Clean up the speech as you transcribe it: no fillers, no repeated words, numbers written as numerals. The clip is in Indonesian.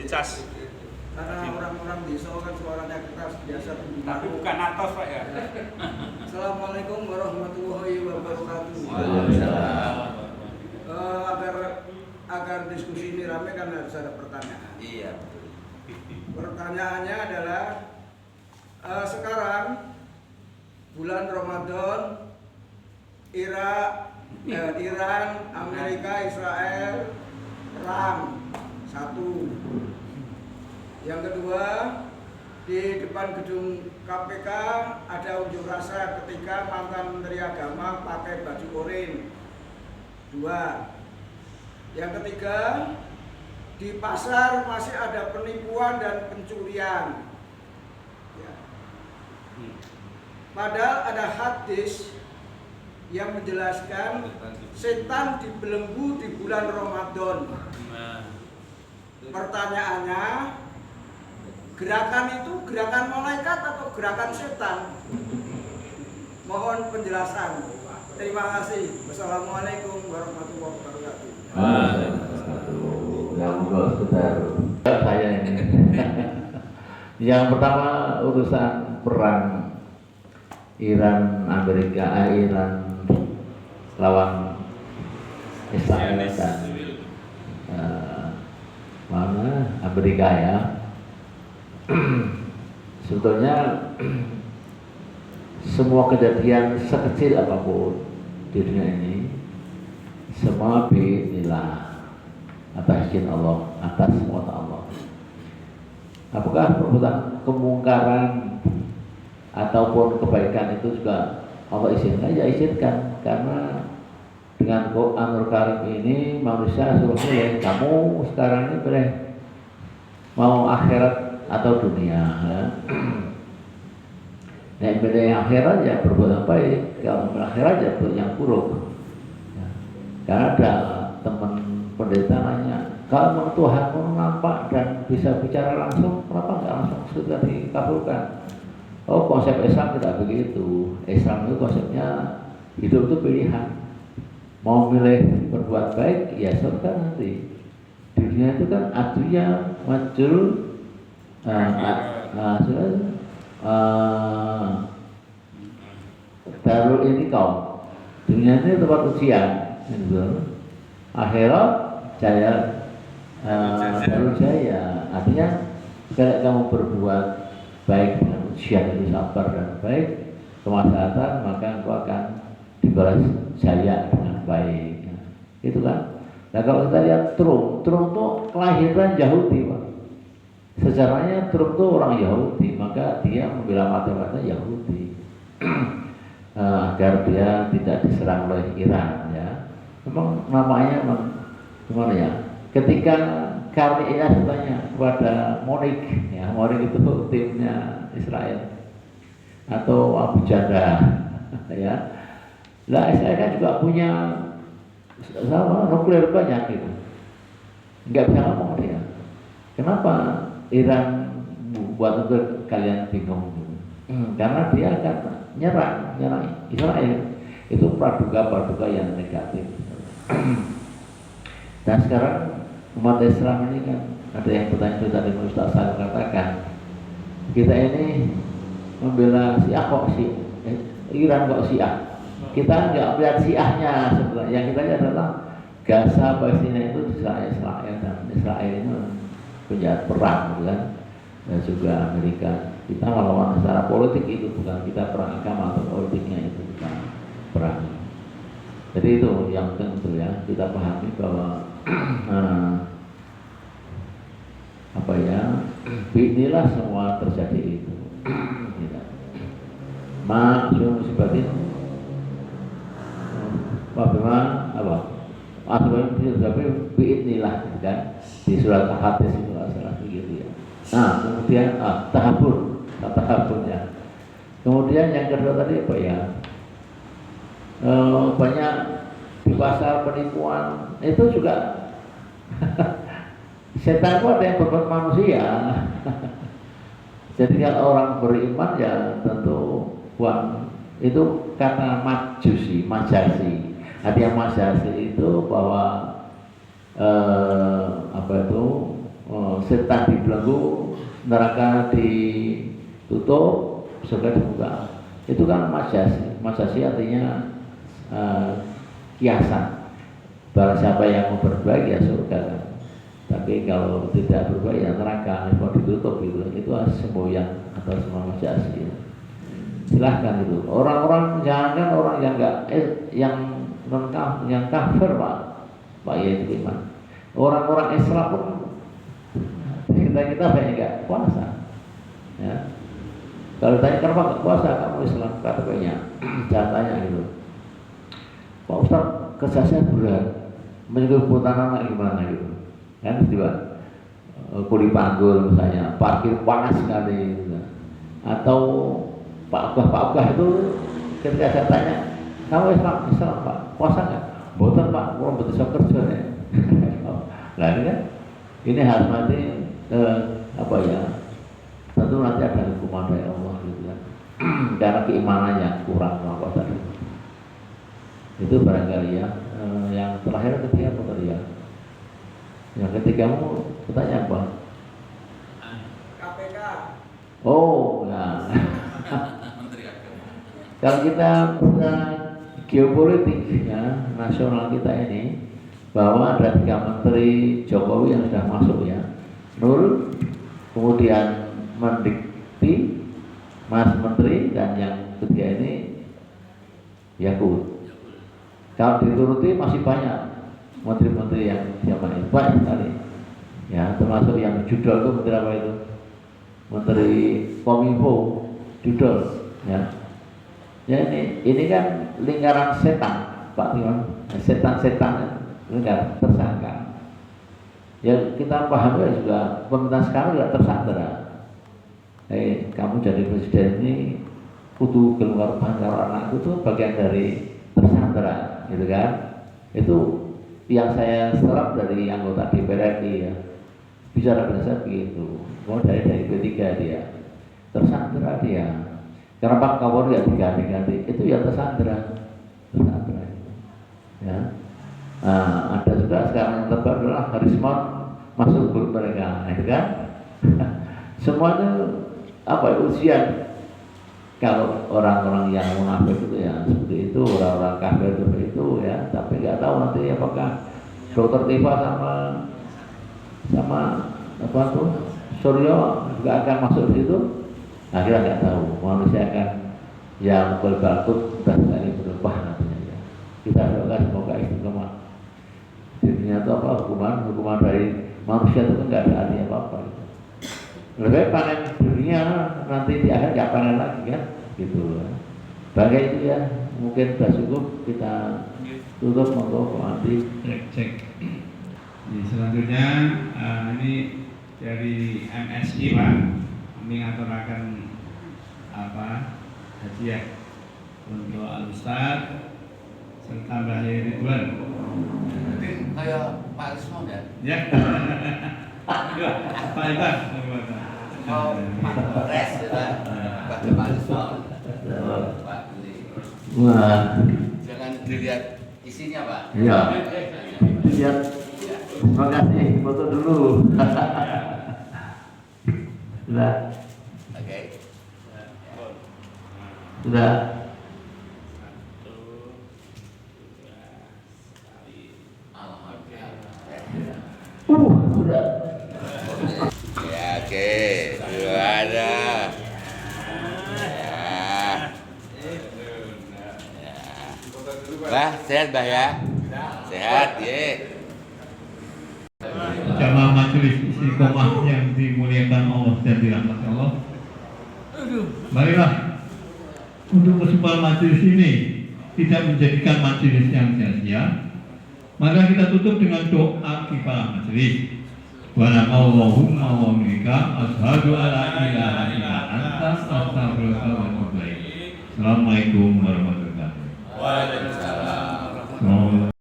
cas. Karena orang-orang di Solo kan suaranya keras biasa. Tapi bukan atas Pak ya. Assalamualaikum warahmatullahi wabarakatuh. Agar diskusi ini ramai kan harus ada pertanyaan. Iya. Pertanyaannya adalah sekarang bulan Ramadan, Iran, Amerika, Israel perang satu. Yang kedua, di depan gedung KPK ada unjuk rasa ketika mantan Menteri Agama pakai baju oranye. Dua. Yang ketiga, di pasar masih ada penipuan dan pencurian. Ya. Padahal ada hadis yang menjelaskan setan dibelenggu di bulan Ramadan. Pertanyaannya, gerakan itu gerakan malaikat atau gerakan setan? Mohon penjelasan. Terima kasih. Wassalamualaikum warahmatullahi wabarakatuh. Saya ini. Yang pertama urusan perang Iran lawan Israel dan Amerika ya. Sebetulnya semua kejadian sekecil apapun di dunia ini semua biidznillah, atas izin Allah, atas kuasa Allah. Apakah perbuatan kemungkaran ataupun kebaikan itu juga Allah izinkan? Ya izinkan, karena dengan Quranul Karim ini manusia suruh milih, kamu sekarang ini boleh mau akhirat atau dunia ya. Nah, pilih yang akhirat ya berbuat baik, kalau akhirat ya berbuat yang buruk ya. Karena ada teman pendeta nanya, kalau Tuhanmu nampak dan bisa bicara langsung, kenapa nggak langsung sudah dikabulkan? Oh, konsep Islam tidak begitu. Islam itu konsepnya hidup itu pilihan. Mau milih berbuat baik, ya surga nanti. Di dunia itu kan adunya majul darul ini kau. Dunia ini tempat ujian. Akhirat jaya, darul jaya. Artinya kalau kamu berbuat baik dengan ujian itu sabar dan baik, kemaslahatan, maka engkau akan dibalas jaya dengan baik. Itu kan. Nah kalau kita lihat Trump itu kelahiran Yahudi, Pak. Sejarahnya Trump itu orang Yahudi, maka dia membela mata-mata Yahudi agar dia tidak diserang oleh Iran ya. Memang namanya gimana ya? Ketika kami bertanya kepada Monik, ya Monik itu timnya Israel atau Abu Janda, ya. Lah Israel kan juga punya sama nuklir banyak gitu. Nggak bisa ngomong dia. Kenapa Iran buat nuklir kalian bingung? Karena dia akan nyerang Israel. Itu praduga yang negatif. Dan sekarang umat Islam ini kan ada yang bertanya tadi Ustaz saya katakan, kita ini membela Syiah kok Iran kok Syiah. Kita nggak melihat Syiahnya sebenarnya. Yang kita lihat adalah Gaza, Palestina itu Israel dan Israel itu penjahat perang, kan? Dan juga Amerika. Kita melawan secara politik itu, bukan kita perang agama atau politiknya itu bukan perang. Jadi itu yang tentu ya kita pahami bahwa apa ya, inilah semua terjadi itu. Maksud seperti apa? Asal itu tapi inilah kan di surat Al-Hadis itu salah begitu ya. Nah kemudian tahabun ya. Kemudian yang kedua tadi apa ya? Banyak di pasar penipuan itu juga setan itu ada yang berbuat manusia. Jadi kalau orang beriman ya tentu uang itu karena majasi. Artinya majasi itu bahwa setan dibelenggu, neraka ditutup, surga dibuka. Itu kan majasi. Majasi artinya kiasan. Barang siapa yang mau berbaik ya surga kan. Tapi kalau tidak berbaik ya neraka, mau ditutup gitu. Itu semboyan atau semua majasi. Silahkan itu. Orang-orang jangan orang yang enggak yang kafir Pak ya itu iman. Orang-orang Islam pun kita banyak enggak puasa. Ya. Kalau tanya kenapa enggak puasa kamu Islam, katanya jangan tanya gitu. Pak Ustaz, kerja saya berat, menyebut anak gimana gitu. Kan juga kuli panggul misalnya, parkir panas sekali gitu. Atau Pak Abah itu ketika saya tanya, kamu Islam Pak, puasa nggak? Boten Pak, mau betul saya kerja ya. Nah ini kan, ini harus nanti apa ya? Tentu nanti ada hukuman dari Allah gitu kan. Karena keimanannya kurang apa tadi. Itu barangkali ya. Yang terakhir ketiga apa tadi ya? Yang ketiga mau bertanya apa? KPK. Oh, nah. Kalau kita punya geopolitik ya nasional kita ini, bahwa ada 3 menteri Jokowi yang sudah masuk ya, Nurul, kemudian Mendikti, Mas Menteri, dan yang ketiga ini Yakut. Kalau dituruti masih banyak menteri-menteri yang zaman ini banyak sekali ya, termasuk yang judul itu menteri apa itu? Menteri Kominfo, judul ya. Ya ini kan lingkaran setan Pak Tiwan, setan-setan lingkaran tersangka. Ya kita pahami juga pemerintah sekarang juga tersandera. Kamu jadi presiden ini kudu keluar karo anakku itu bagian dari tersandera, gitu kan? Itu yang saya serap dari anggota DPR RI ya. Bicara bahasa begitu. Mau dari P3 dia tersandera dia. Kenapa kamu nggak diganti-ganti? Itu ya tersandera. Ya. Nah, ada juga sekarang yang terbaru adalah Harisman masuk grup mereka, itu kan? Semuanya apa ujian. Kalau orang-orang yang munafik itu ya seperti itu, orang-orang kafir seperti itu ya, tapi nggak tahu nanti apakah Dokter Tifa sama apa tuh Suryo juga akan masuk di situ. Akhirnya nggak tahu, manusia akan yang berbakut dan sekali berubah nantinya ya. Kita doakan semoga istiqomah. Di dunia itu apa hukuman dari manusia itu nggak ada artinya apa-apa. Lebih baik panen dunia nanti di akhir nggak panen lagi kan, gitu. Bagai itu ya, mungkin sudah cukup kita tutup untuk nanti cek. Selanjutnya ini dari MSI Pak, ini ngaturakan apa hadiah untuk Al-Ustaz serta Mbah Ridwan. Mungkin kayak Pak Rismon ya? Ya. Pak Iban. Oh, Pak Res ya, Pak Rismon. Pak Beli. wah Jangan dilihat isinya Pak. iya lihat. Terima kasih, foto dulu. Sudah. Oke. Sudah. Sudah. Ya oke, ada. Bah, sehat Bah ya? Sehat ya. Jamaah majelis istiqomah yang dimuliakan Allah dan dirahmati Allah. Marilah untuk kesempatan majelis ini tidak menjadikan majelis yang sia-sia. Maka kita tutup dengan doa kifayah majelis. Wa Allahumma wa minka asyhadu alla ilaha illa anta astaghfiruka wa atubu ilaik. Assalamualaikum warahmatullahi wabarakatuh. Waalaikumsalam.